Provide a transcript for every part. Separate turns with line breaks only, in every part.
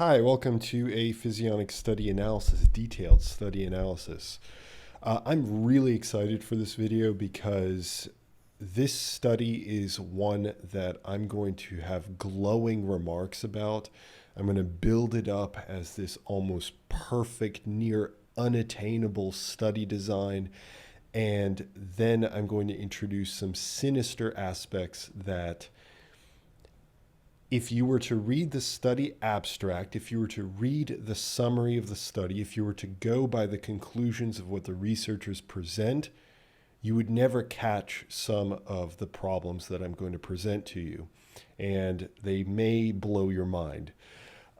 Hi, welcome to a Physionic study analysis, detailed study analysis. I'm really excited for this video because this study is one that I'm going to have glowing remarks about. I'm going to build it up as this almost perfect, near unattainable study design. And then I'm going to introduce some sinister aspects that if you were to read the study abstract, if you were to read the summary of the study, if you were to go by the conclusions of what the researchers present, you would never catch some of the problems that I'm going to present to you. And they may blow your mind.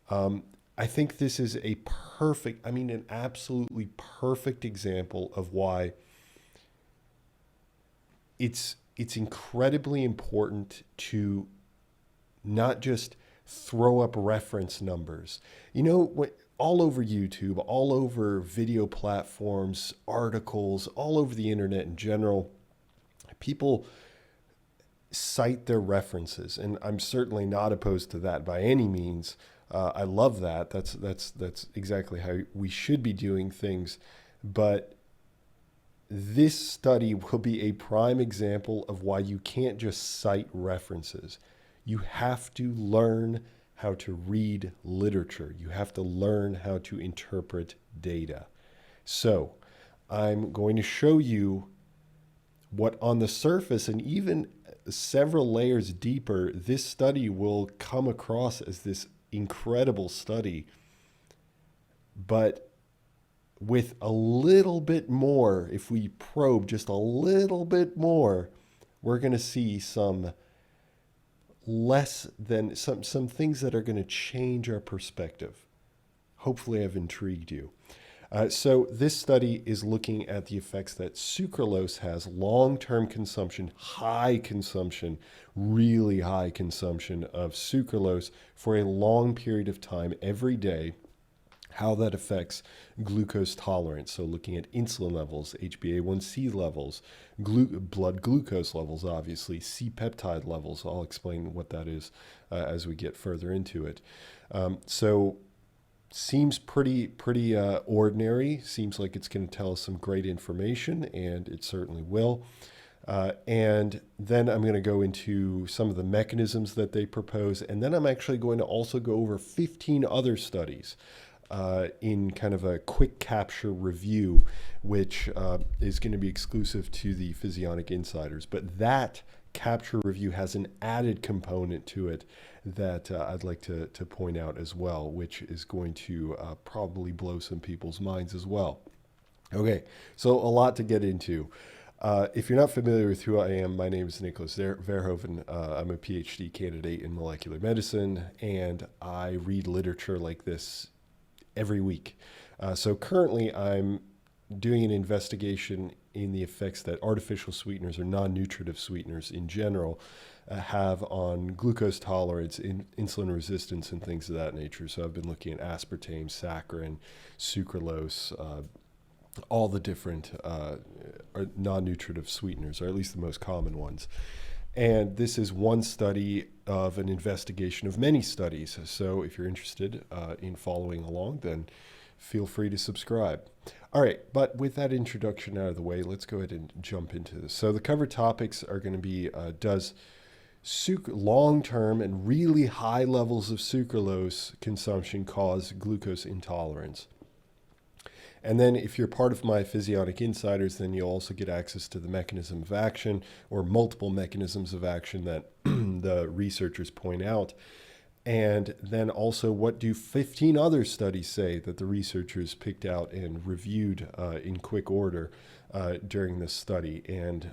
I think this is an absolutely perfect example of why it's incredibly important to not just throw up reference numbers. All over YouTube, all over video platforms, articles, all over the internet in general, people cite their references, and I'm certainly not opposed to that by any means. I love that. That's exactly how we should be doing things. But this study will be a prime example of why you can't just cite references. You have to learn how to read literature. You have to learn how to interpret data. So I'm going to show you what on the surface and even several layers deeper, this study will come across as this incredible study. But with a little bit more, if we probe just a little bit more, we're going to see some things that are going to change our perspective. Hopefully I've intrigued you. So this study is looking at the effects that sucralose has, long-term consumption, high consumption, really high consumption of sucralose for a long period of time every day, how that affects glucose tolerance. So looking at insulin levels, HbA1c levels, blood glucose levels, obviously, C-peptide levels. I'll explain what that is as we get further into it. So seems pretty ordinary. Seems like it's going to tell us some great information, and it certainly will. And then I'm going to go into some of the mechanisms that they propose, and then I'm actually going to also go over 15 other studies in kind of a quick capture review, which is going to be exclusive to the Physionic Insiders. But that capture review has an added component to it that I'd like to point out as well, which is going to probably blow some people's minds as well. Okay, so a lot to get into. If you're not familiar with who I am, my name is Nicholas Verhoeven. I'm a PhD candidate in molecular medicine, and I read literature like this every week. So currently I'm doing an investigation in the effects that artificial sweeteners or non-nutritive sweeteners in general have on glucose tolerance, insulin resistance, and things of that nature. So I've been looking at aspartame, saccharin, sucralose, all the different non-nutritive sweeteners, or at least the most common ones. And this is one study of an investigation of many studies. So if you're interested in following along, then feel free to subscribe. All right, but with that introduction out of the way, let's go ahead and jump into this. So the cover topics are going to be, does long-term and really high levels of sucralose consumption cause glucose intolerance? And then if you're part of my Physionic Insiders, then you'll also get access to the mechanism of action, or multiple mechanisms of action that the researchers point out. And then also, what do 15 other studies say that the researchers picked out and reviewed in quick order during this study, and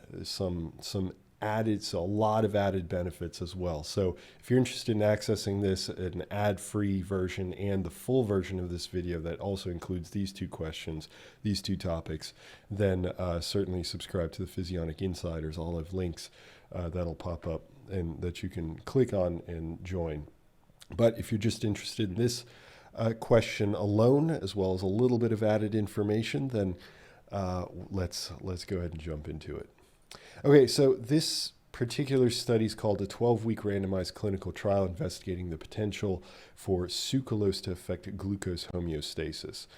a lot of added benefits as well. So if you're interested in accessing this, an ad-free version and the full version of this video that also includes these two questions, these two topics, then certainly subscribe to the Physionic Insiders. I'll have links that'll pop up and that you can click on and join. But if you're just interested in this question alone, as well as a little bit of added information, then let's go ahead and jump into it. Okay, so this particular study is called a 12-week randomized clinical trial investigating the potential for sucralose to affect glucose homeostasis.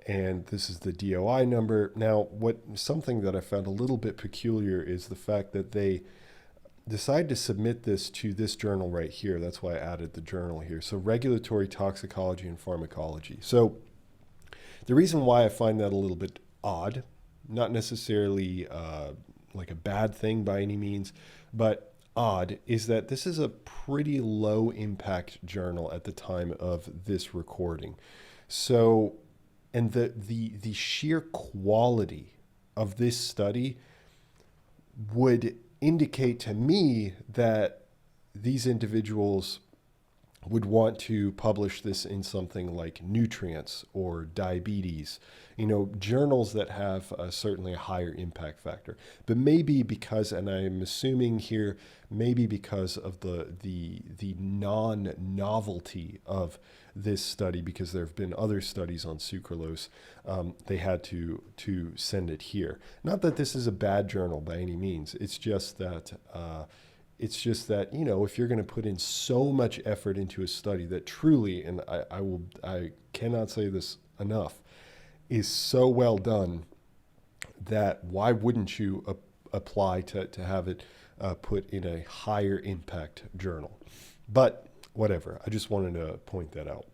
And this is the DOI number. Now, something that I found a little bit peculiar is the fact that they decided to submit this to this journal right here. That's why I added the journal here. So Regulatory Toxicology and Pharmacology. So the reason why I find that a little bit odd, not necessarily like a bad thing by any means, but odd, is that this is a pretty low impact journal at the time of this recording. So, and the sheer quality of this study would indicate to me that these individuals would want to publish this in something like Nutrients or Diabetes, journals that have certainly a higher impact factor. But maybe because, and I'm assuming here, maybe because of the non-novelty of this study, because there have been other studies on sucralose, they had to send it here. Not that this is a bad journal by any means. It's just that if you're going to put in so much effort into a study that truly, and I cannot say this enough, is so well done, that why wouldn't you apply to have it put in a higher impact journal? But whatever, I just wanted to point that out.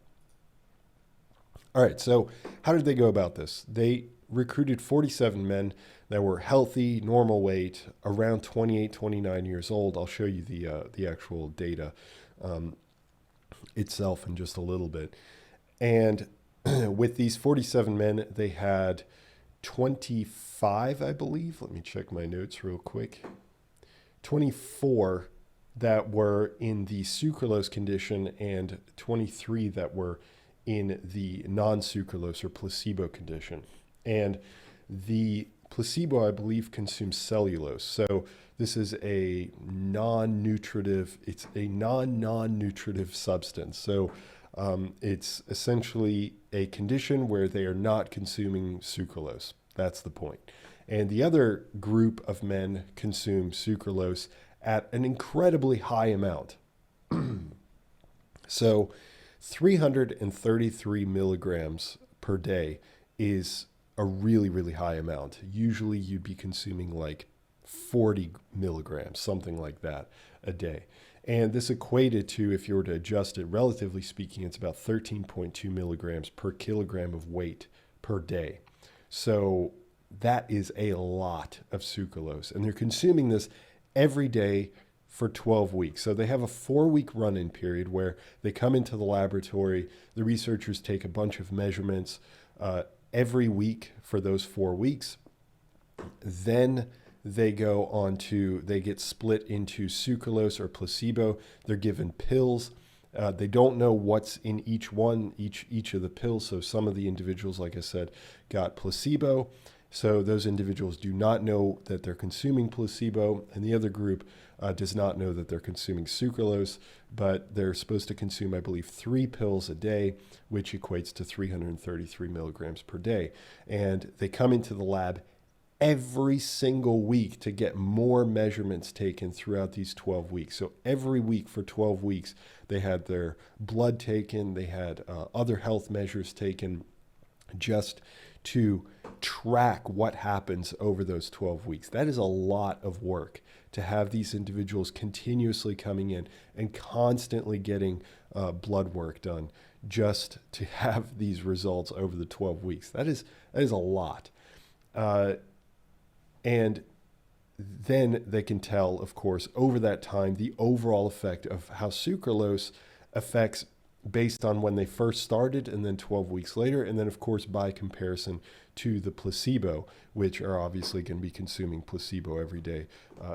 All right, so how did they go about this? They recruited 47 men that were healthy, normal weight, around 28, 29 years old. I'll show you the actual data itself in just a little bit. And with these 47 men, they had 25, I believe. Let me check my notes real quick. 24 that were in the sucralose condition and 23 that were in the non-sucralose or placebo condition. And the placebo, I believe, consumes cellulose. So this is a non-nutritive substance. So it's essentially a condition where they are not consuming sucralose. That's the point. And the other group of men consume sucralose at an incredibly high amount. So 333 milligrams per day is a really, really high amount. Usually you'd be consuming like 40 milligrams, something like that, a day. And this equated to, if you were to adjust it, relatively speaking, it's about 13.2 milligrams per kilogram of weight per day. So that is a lot of sucralose. And they're consuming this every day for 12 weeks. So they have a 4-week run-in period where they come into the laboratory, the researchers take a bunch of measurements every week for those 4 weeks. Then they get split into sucralose or placebo. They're given pills. They don't know what's in each of the pills. So some of the individuals, like I said, got placebo. So those individuals do not know that they're consuming placebo, and the other group does not know that they're consuming sucralose, but they're supposed to consume, I believe, 3 pills a day, which equates to 333 milligrams per day. And they come into the lab every single week to get more measurements taken throughout these 12 weeks. So every week for 12 weeks, they had their blood taken, they had other health measures taken, just to track what happens over those 12 weeks. That is a lot of work to have these individuals continuously coming in and constantly getting blood work done just to have these results over the 12 weeks. That is a lot. And then they can tell, of course, over that time, the overall effect of how sucralose affects based on when they first started and then 12 weeks later. And then, of course, by comparison to the placebo, which are obviously going to be consuming placebo every day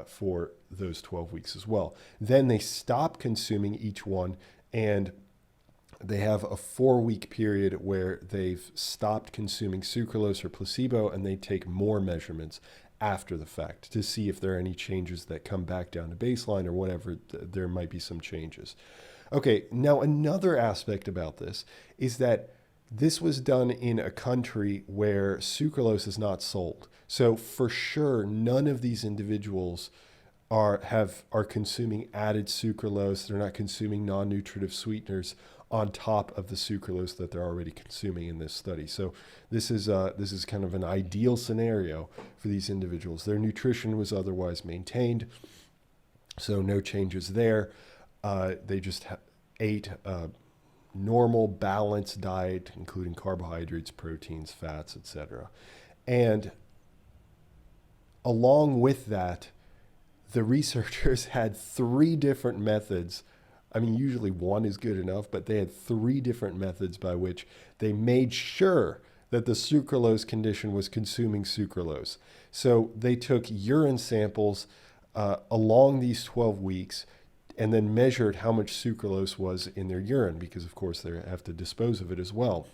for those 12 weeks as well. Then they stop consuming each one, and they have a 4-week period where they've stopped consuming sucralose or placebo, and they take more measurements after the fact to see if there are any changes that come back down to baseline or whatever. There might be some changes. Okay, now another aspect about this is that this was done in a country where sucralose is not sold. So for sure, none of these individuals are consuming added sucralose. They're not consuming non-nutritive sweeteners on top of the sucralose that they're already consuming in this study. So this is kind of an ideal scenario for these individuals. Their nutrition was otherwise maintained, so no changes there. They just ate a normal balanced diet, including carbohydrates, proteins, fats, etc. And along with that, the researchers had 3 different methods. I mean, usually one is good enough, but they had 3 different methods by which they made sure that the sucralose condition was consuming sucralose. So they took urine samples along these 12 weeks and then measured how much sucralose was in their urine, because of course they have to dispose of it as well.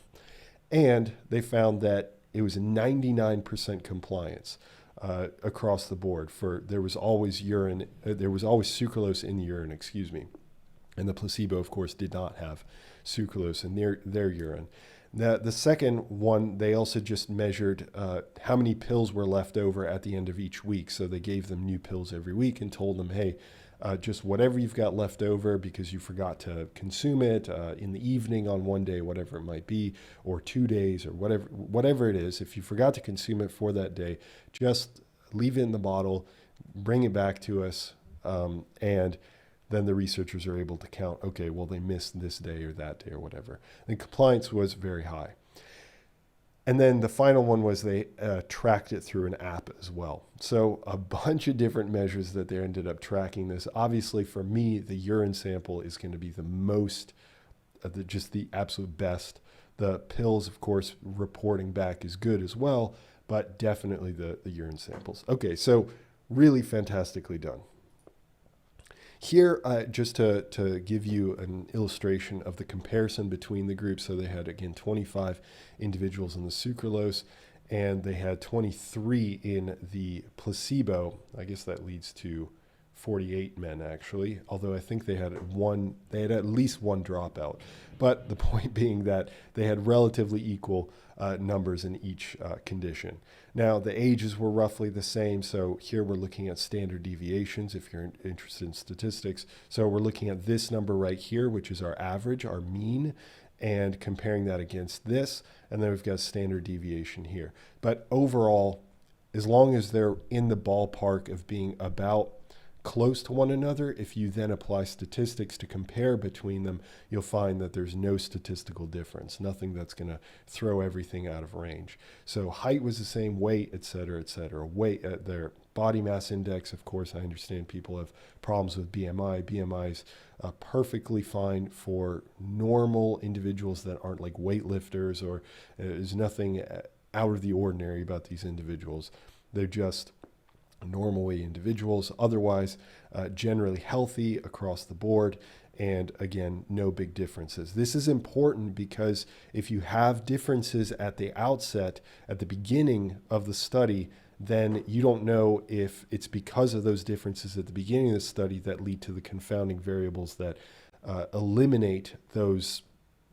And they found that it was 99% compliance across the board. There was always sucralose in the urine, and the placebo, of course, did not have sucralose in their urine. The second one, they also just measured how many pills were left over at the end of each week. So they gave them new pills every week and told them, hey, just whatever you've got left over because you forgot to consume it in the evening on one day, whatever it might be, or 2 days, or whatever it is. If you forgot to consume it for that day, just leave it in the bottle, bring it back to us, and then the researchers are able to count, okay, well, they missed this day or that day or whatever. And compliance was very high. And then the final one was they tracked it through an app as well. So a bunch of different measures that they ended up tracking this. Obviously, for me, the urine sample is going to be the most, just the absolute best. The pills, of course, reporting back is good as well, but definitely the urine samples. Okay, so really fantastically done. Here, just to give you an illustration of the comparison between the groups. So they had, again, 25 individuals in the sucralose, and they had 23 in the placebo. I guess that leads to 48 men, actually, although I think they had at least one dropout. But the point being that they had relatively equal numbers in each condition. Now, the ages were roughly the same. So here we're looking at standard deviations if you're interested in statistics. So we're looking at this number right here, which is our average, our mean, and comparing that against this. And then we've got standard deviation here. But overall, as long as they're in the ballpark of being about close to one another, if you then apply statistics to compare between them, you'll find that there's no statistical difference, nothing that's going to throw everything out of range. So height was the same, weight, et cetera, et cetera. Weight, their body mass index, of course, I understand people have problems with BMI. BMI is perfectly fine for normal individuals that aren't like weightlifters, or there's nothing out of the ordinary about these individuals. They're just normal weight individuals, otherwise generally healthy across the board, and again, no big differences. This is important because if you have differences at the outset, at the beginning of the study, then you don't know if it's because of those differences at the beginning of the study that lead to the confounding variables that eliminate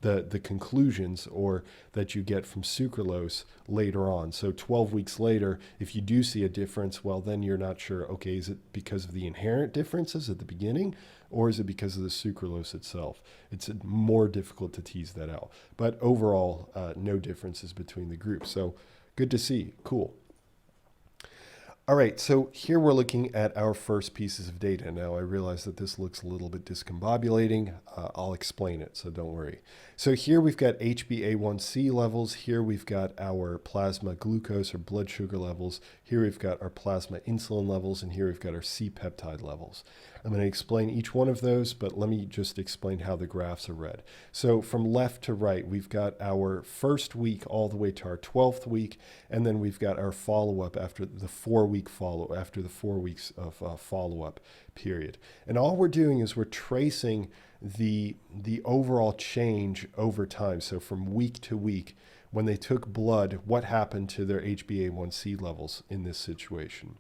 the conclusions or that you get from sucralose later on. So 12 weeks later, if you do see a difference, well, then you're not sure, okay, is it because of the inherent differences at the beginning, or is it because of the sucralose itself? It's more difficult to tease that out. But overall, no differences between the groups. So good to see. Cool. All right, so here we're looking at our first pieces of data. Now, I realize that this looks a little bit discombobulating. I'll explain it, so don't worry. So here we've got HbA1c levels. Here we've got our plasma glucose or blood sugar levels. Here we've got our plasma insulin levels, and here we've got our C-peptide levels. I'm going to explain each one of those, but let me just explain how the graphs are read. So from left to right, we've got our first week all the way to our 12th week, and then we've got our follow-up after the 4 weeks of follow-up period. And all we're doing is we're tracing the overall change over time. So from week to week, when they took blood, what happened to their HbA1c levels in this situation?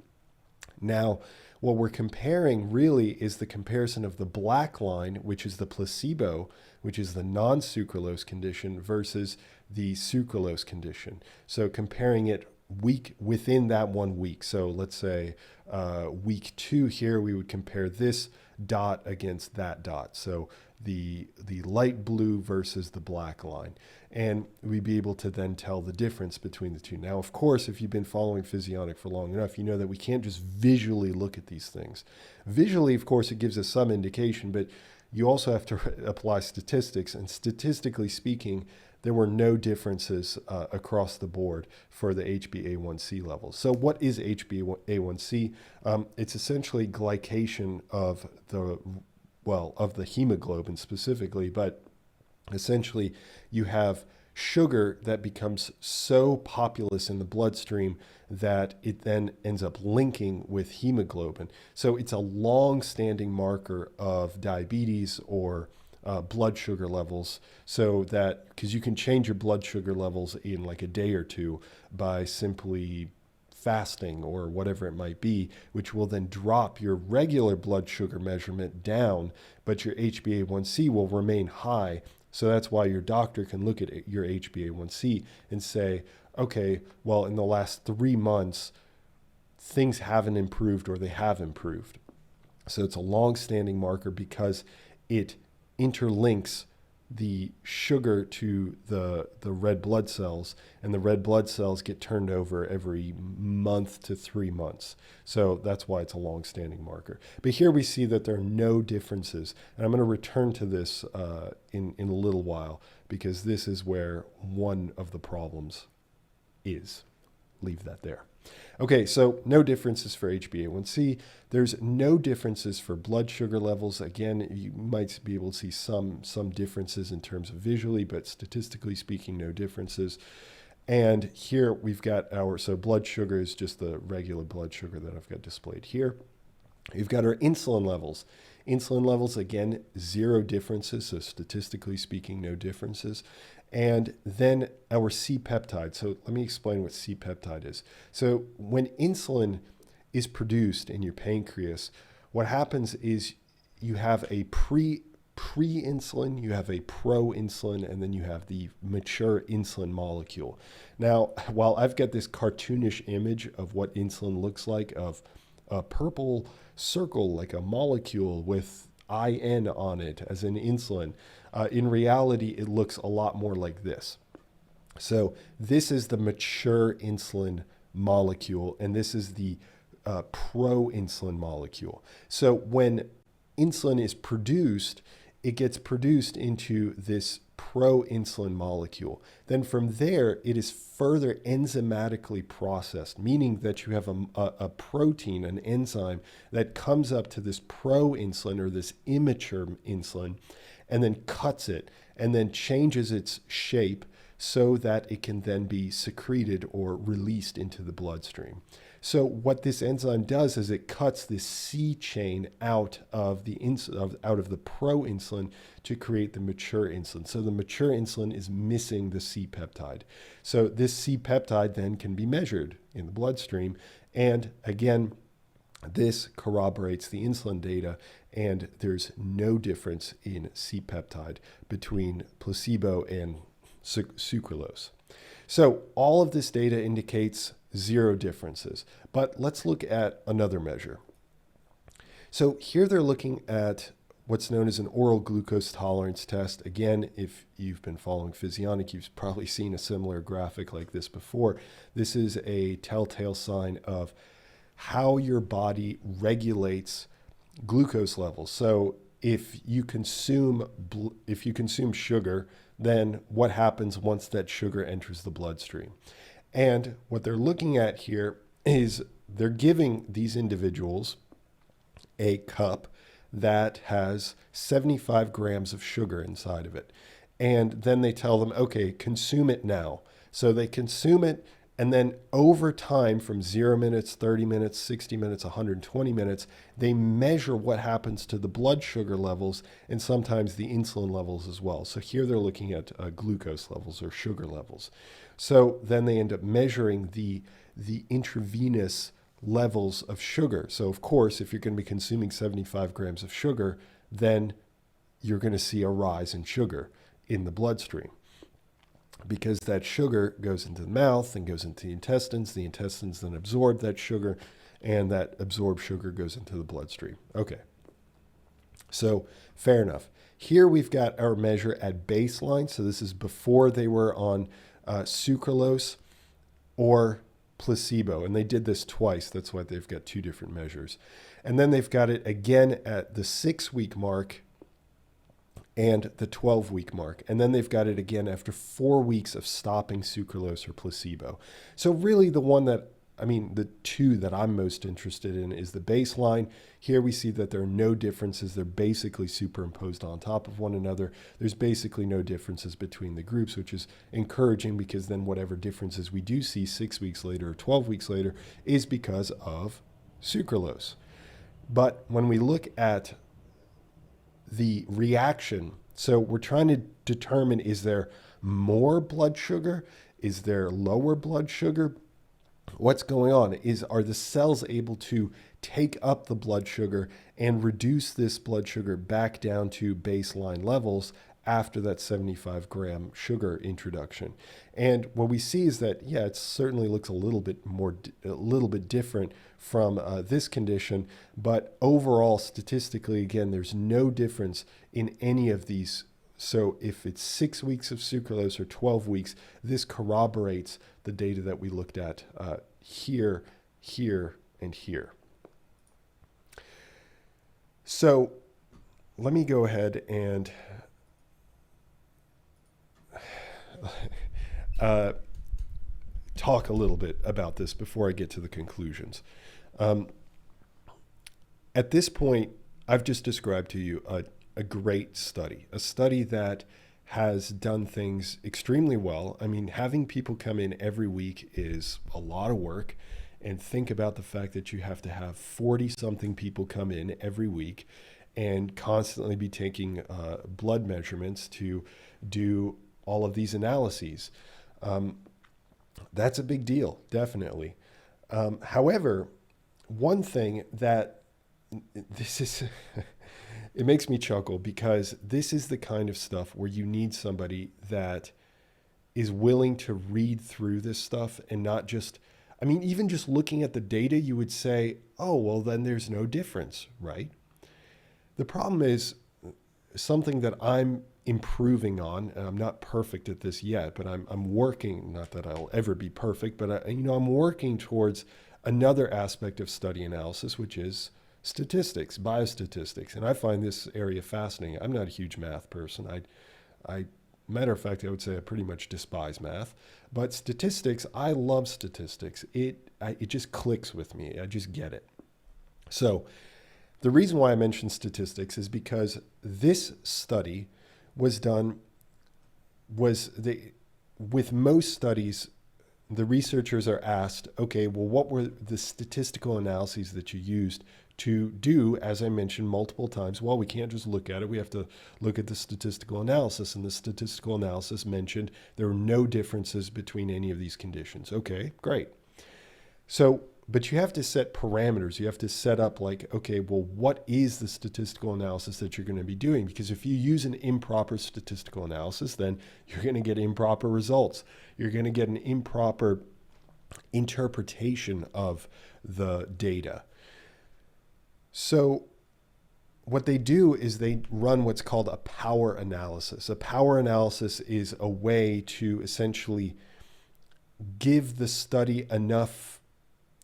Now, what we're comparing really is the comparison of the black line, which is the placebo, which is the non-sucralose condition, versus the sucralose condition. So comparing it within that 1 week. So let's say week 2 here, we would compare this dot against that dot. So the light blue versus the black line. And we'd be able to then tell the difference between the two. Now, of course, if you've been following Physionic for long enough, you know that we can't just visually look at these things. Visually, of course, it gives us some indication, but you also have to apply statistics. And statistically speaking, there were no differences across the board for the HbA1c levels. So what is HbA1c? It's essentially glycation of the hemoglobin specifically, but essentially you have sugar that becomes so populous in the bloodstream that it then ends up linking with hemoglobin. So it's a long-standing marker of diabetes or blood sugar levels, so that because you can change your blood sugar levels in like a day or two by simply fasting or whatever it might be, which will then drop your regular blood sugar measurement down, but your HbA1c will remain high. So that's why your doctor can look at your HbA1c and say, okay, well, in the last 3 months, things haven't improved or they have improved. So it's a long-standing marker because it interlinks the sugar to the red blood cells, and the red blood cells get turned over every month to 3 months. So that's why it's a long-standing marker. But here we see that there are no differences. And I'm going to return to this in a little while, because this is where one of the problems is. Leave that there. Okay, so no differences for HbA1c. There's no differences for blood sugar levels. Again, you might be able to see some differences in terms of visually, but statistically speaking, no differences. And here we've got so blood sugar is just the regular blood sugar that I've got displayed here. You've got our insulin levels. Insulin levels, again, 0 differences. So statistically speaking, no differences. And then our C-peptide. So let me explain what C-peptide is. So when insulin is produced in your pancreas, what happens is you have a pre-insulin, you have a pro-insulin, and then you have the mature insulin molecule. Now, while I've got this cartoonish image of what insulin looks like, of a purple circle like a molecule with IN on it as in insulin, in reality, it looks a lot more like this. So this is the mature insulin molecule, and this is the pro-insulin molecule. So when insulin is produced, it gets produced into this pro-insulin molecule. Then from there, it is further enzymatically processed, meaning that you have a protein, an enzyme, that comes up to this pro-insulin or this immature insulin, and then cuts it, and then changes its shape so that it can then be secreted or released into the bloodstream. So what this enzyme does is it cuts this C chain out of the pro-insulin to create the mature insulin. So the mature insulin is missing the C-peptide. So this C-peptide then can be measured in the bloodstream, and again, this corroborates the insulin data, and there's no difference in C-peptide between placebo and sucralose. So all of this data indicates 0 differences. But let's look at another measure. So here they're looking at what's known as an oral glucose tolerance test. Again, if you've been following Physionic, you've probably seen a similar graphic like this before. This is a telltale sign of how your body regulates glucose levels. So if you consume sugar, then what happens once that sugar enters the bloodstream? And what they're looking at here is they're giving these individuals a cup that has 75 grams of sugar inside of it. And then they tell them, okay, consume it now. So they consume it, and then over time, from 0 minutes, 30 minutes, 60 minutes, 120 minutes, they measure what happens to the blood sugar levels and sometimes the insulin levels as well. So here they're looking at glucose levels or sugar levels. So then they end up measuring the intravenous levels of sugar. So of course, if you're going to be consuming 75 grams of sugar, then you're going to see a rise in sugar in the bloodstream. because that sugar goes into the mouth and goes into the intestines. The intestines then absorb that sugar, and that absorbed sugar goes into the bloodstream. Okay, so fair enough. Here we've got our measure at baseline. So this is before they were on sucralose or placebo. And they did this twice. That's why they've got two different measures. And then they've got it again at the 6-week mark and the 12-week mark. And then they've got it again after 4 weeks of stopping sucralose or placebo. So really the two that I'm most interested in is the baseline. Here we see that there are no differences. They're basically superimposed on top of one another. There's basically no differences between the groups, which is encouraging, because then whatever differences we do see 6 weeks later or 12 weeks later is because of sucralose. But when we look at the reaction, so we're trying to determine, is there more blood sugar? Is there lower blood sugar? What's going on? Are the cells able to take up the blood sugar and reduce this blood sugar back down to baseline levels after that 75-gram sugar introduction? And what we see is that, yeah, it certainly looks a little bit different from this condition, but overall, statistically, again, there's no difference in any of these. So if it's 6 weeks of sucralose or 12 weeks, this corroborates the data that we looked at here, here, and here. So let me go ahead and talk a little bit about this before I get to the conclusions. At this point, I've just described to you a great study, a study that has done things extremely well. I mean, having people come in every week is a lot of work. And think about the fact that you have to have 40-something people come in every week and constantly be taking blood measurements to do all of these analyses. That's a big deal, definitely. However, one thing that this is... It makes me chuckle, because this is the kind of stuff where you need somebody that is willing to read through this stuff and not just, even just looking at the data, you would say, oh, well, then there's no difference, right? The problem is something that I'm improving on, and I'm not perfect at this yet, but I'm working, not that I'll ever be perfect, but I'm working towards another aspect of study analysis, which is statistics, biostatistics. And I find this area fascinating. I'm not a huge math person. Matter of fact, I would say I pretty much despise math. But statistics, I love statistics. It just clicks with me. I just get it. So the reason why I mentioned statistics is because this study was done, with most studies, the researchers are asked, okay, well, what were the statistical analyses that you used to do, as I mentioned multiple times? Well, we can't just look at it. We have to look at the statistical analysis. And the statistical analysis mentioned there were no differences between any of these conditions. Okay, great. So, but you have to set parameters. You have to set up like, okay, well, what is the statistical analysis that you're going to be doing? Because if you use an improper statistical analysis, then you're going to get improper results. You're going to get an improper interpretation of the data. So what they do is they run what's called a power analysis. A power analysis is a way to essentially give the study enough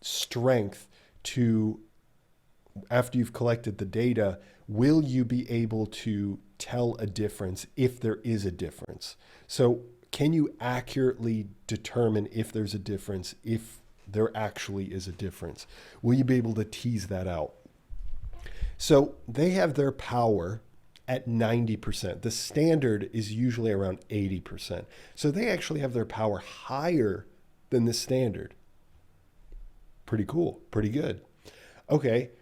strength to, after you've collected the data, will you be able to tell a difference if there is a difference? So can you accurately determine if there's a difference, if there actually is a difference? Will you be able to tease that out? So they have their power at 90%. The standard is usually around 80%. So they actually have their power higher than the standard. Pretty cool, pretty good. Okay,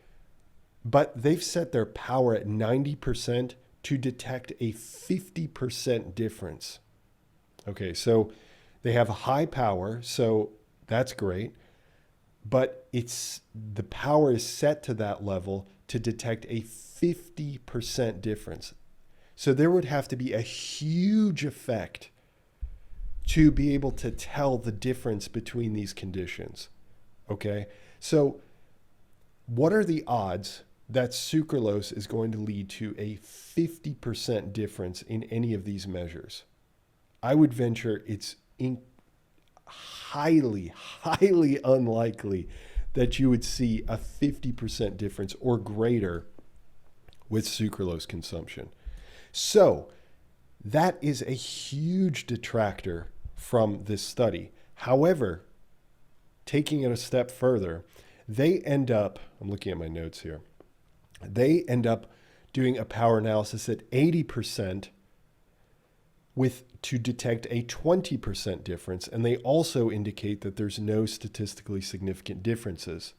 but they've set their power at 90% to detect a 50% difference. Okay, so they have a high power, so that's great. But the power is set to that level to detect a 50% difference. So there would have to be a huge effect to be able to tell the difference between these conditions. Okay, so what are the odds that sucralose is going to lead to a 50% difference in any of these measures? I would venture it's highly, highly unlikely that you would see a 50% difference or greater with sucralose consumption. So that is a huge detractor from this study. However, taking it a step further, they end up, I'm looking at my notes here, they end up doing a power analysis at 80% to detect a 20% difference, and they also indicate that there's no statistically significant differences.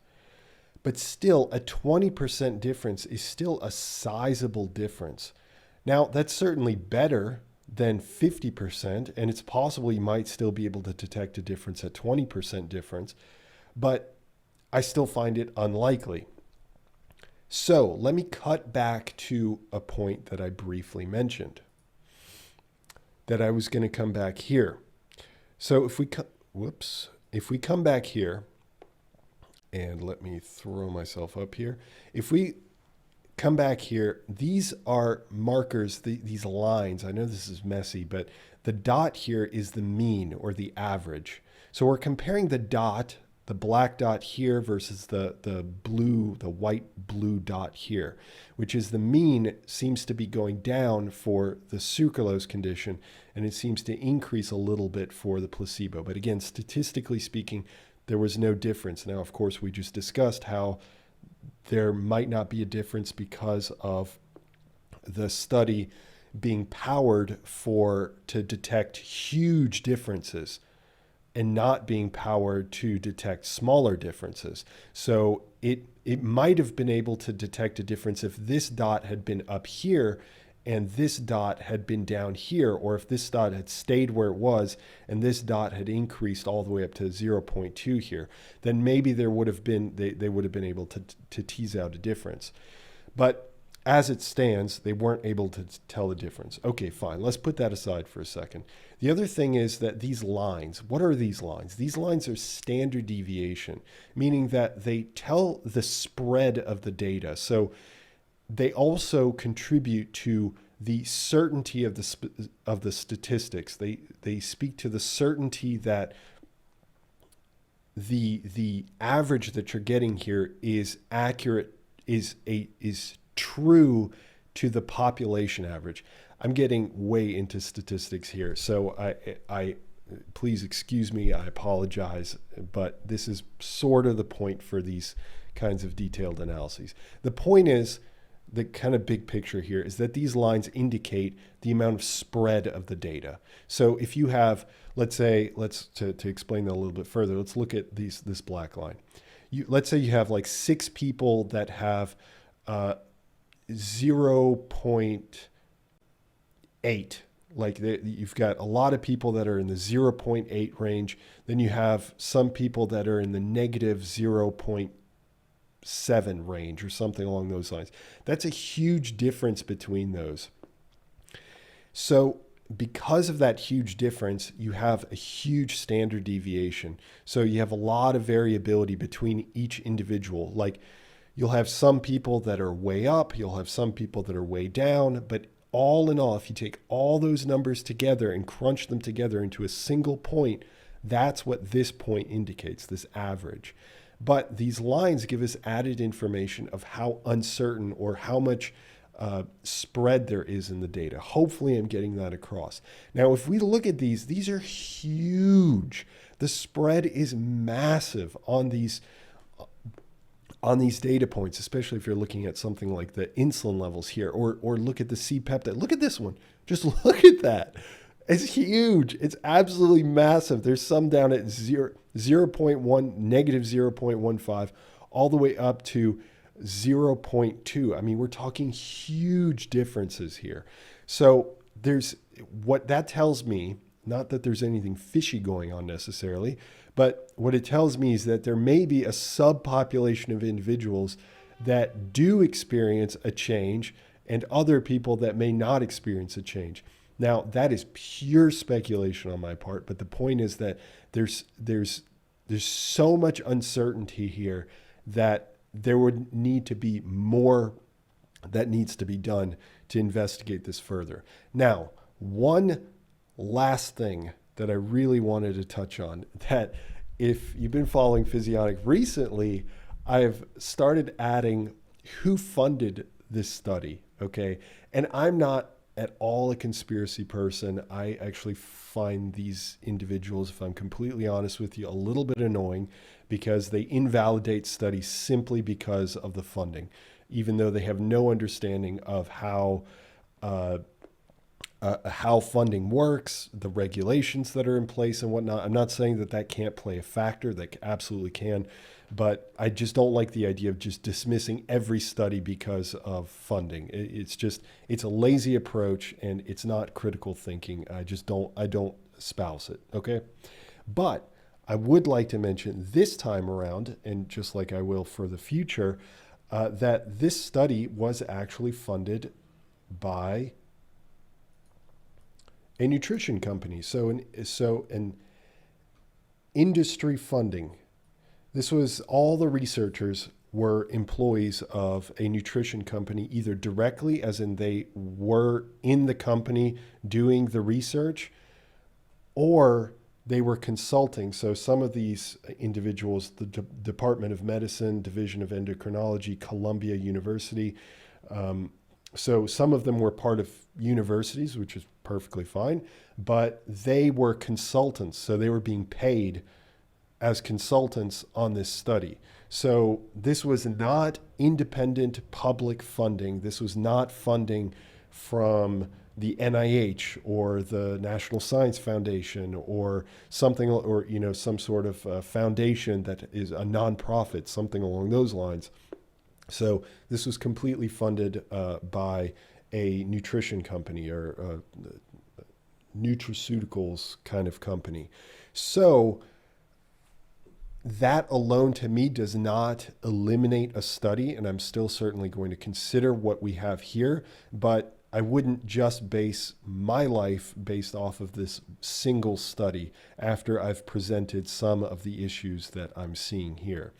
But still, a 20% difference is still a sizable difference. Now, that's certainly better than 50%, and it's possible you might still be able to detect a difference at 20% difference, but I still find it unlikely. So let me cut back to a point that I briefly mentioned, that I was going to come back here. So if we come back here, and let me throw myself up here. If we come back here, these are markers, these lines. I know this is messy, but the dot here is the mean or the average. So we're comparing the dot, the black dot here versus the white blue dot here, which is the mean seems to be going down for the sucralose condition, and it seems to increase a little bit for the placebo. But again, statistically speaking, there was no difference. Now, of course, we just discussed how there might not be a difference because of the study being powered to detect huge differences and not being powered to detect smaller differences. So it might have been able to detect a difference if this dot had been up here and this dot had been down here, or if this dot had stayed where it was and this dot had increased all the way up to 0.2 here, then maybe there would have been, they would have been able to tease out a difference. But as it stands, they weren't able to tell the difference. Okay, fine. Let's put that aside for a second. The other thing is that these lines, what are these lines? These lines are standard deviation, meaning that they tell the spread of the data. So they also contribute to the certainty of the statistics. They speak to the certainty that the average that you're getting here is accurate, is true to the population average. I'm getting way into statistics here, so I please excuse me. I apologize, but this is sort of the point for these kinds of detailed analyses. The point is, the kind of big picture here is that these lines indicate the amount of spread of the data. So if you have, let's say, to explain that a little bit further, let's look at this black line. Let's say you have like 6 people that have 0.8. Like you've got a lot of people that are in the 0.8 range. Then you have some people that are in the negative 0.7 range or something along those lines. That's a huge difference between those. So because of that huge difference, you have a huge standard deviation. So you have a lot of variability between each individual. Like you'll have some people that are way up, you'll have some people that are way down, but all in all, if you take all those numbers together and crunch them together into a single point, that's what this point indicates, this average. But these lines give us added information of how uncertain or how much spread there is in the data. Hopefully I'm getting that across. Now, if we look at these are huge. The spread is massive on these data points, especially if you're looking at something like the insulin levels here, or look at the C-peptide. Look at this one. Just look at that. It's huge. It's absolutely massive. There's some down at 0.1, negative 0.15, all the way up to 0.2. I mean, we're talking huge differences here. So there's what that tells me, not that there's anything fishy going on necessarily, but what it tells me is that there may be a subpopulation of individuals that do experience a change and other people that may not experience a change. Now, that is pure speculation on my part, but the point is that there's so much uncertainty here that there would need to be more that needs to be done to investigate this further. Now, one last thing that I really wanted to touch on, that if you've been following Physionic recently, I've started adding who funded this study, okay? And I'm not at all a conspiracy person. I actually find these individuals, if I'm completely honest with you, a little bit annoying because they invalidate studies simply because of the funding, even though they have no understanding of how funding works, the regulations that are in place and whatnot. I'm not saying that that can't play a factor, that absolutely can, but I just don't like the idea of just dismissing every study because of funding. It's a lazy approach and it's not critical thinking. I don't espouse it, okay? But I would like to mention this time around, and just like I will for the future, that this study was actually funded by a nutrition company. So an industry funding. This was all the researchers were employees of a nutrition company, either directly, as in they were in the company doing the research, or they were consulting. So some of these individuals, the Department of Medicine, Division of Endocrinology, Columbia University, so some of them were part of universities, which is perfectly fine, but they were consultants. So they were being paid as consultants on this study. So this was not independent public funding. This was not funding from the NIH or the National Science Foundation or something, or some sort of foundation that is a nonprofit, something along those lines. So this was completely funded by a nutrition company or nutraceuticals kind of company. So that alone to me does not eliminate a study, and I'm still certainly going to consider what we have here, but I wouldn't just base my life based off of this single study after I've presented some of the issues that I'm seeing here.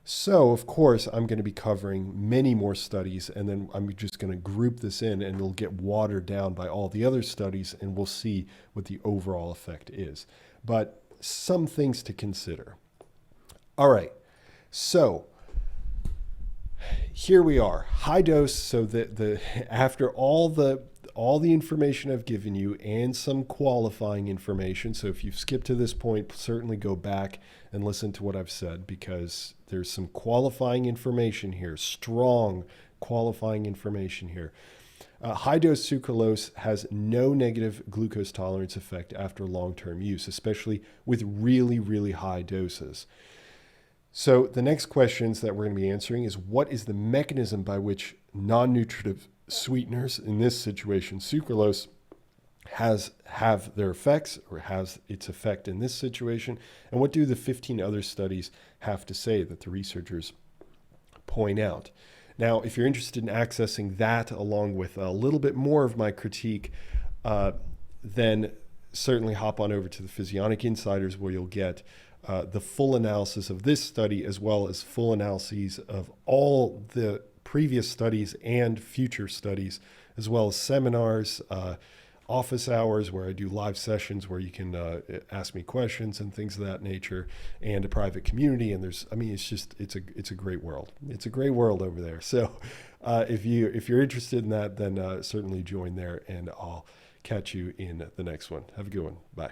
So, of course, I'm going to be covering many more studies, and then I'm just going to group this in, and it'll get watered down by all the other studies, and we'll see what the overall effect is. But some things to consider. All right, so here we are, high dose. So after all the information I've given you and some qualifying information. So if you've skipped to this point, certainly go back and listen to what I've said, because there's some qualifying information here, strong qualifying information here. High dose sucralose has no negative glucose tolerance effect after long-term use, especially with really, really high doses. So the next questions that we're going to be answering is, what is the mechanism by which non-nutritive sweeteners, in this situation sucralose, have their effects, or has its effect in this situation? And what do the 15 other studies have to say that the researchers point out? Now, if you're interested in accessing that along with a little bit more of my critique, then certainly hop on over to the Physionic Insiders, where you'll get the full analysis of this study, as well as full analyses of all the previous studies and future studies, as well as seminars, office hours where I do live sessions where you can ask me questions and things of that nature, and a private community. And it's a great world. It's a great world over there. So if you're interested in that, then certainly join there, and I'll catch you in the next one. Have a good one. Bye.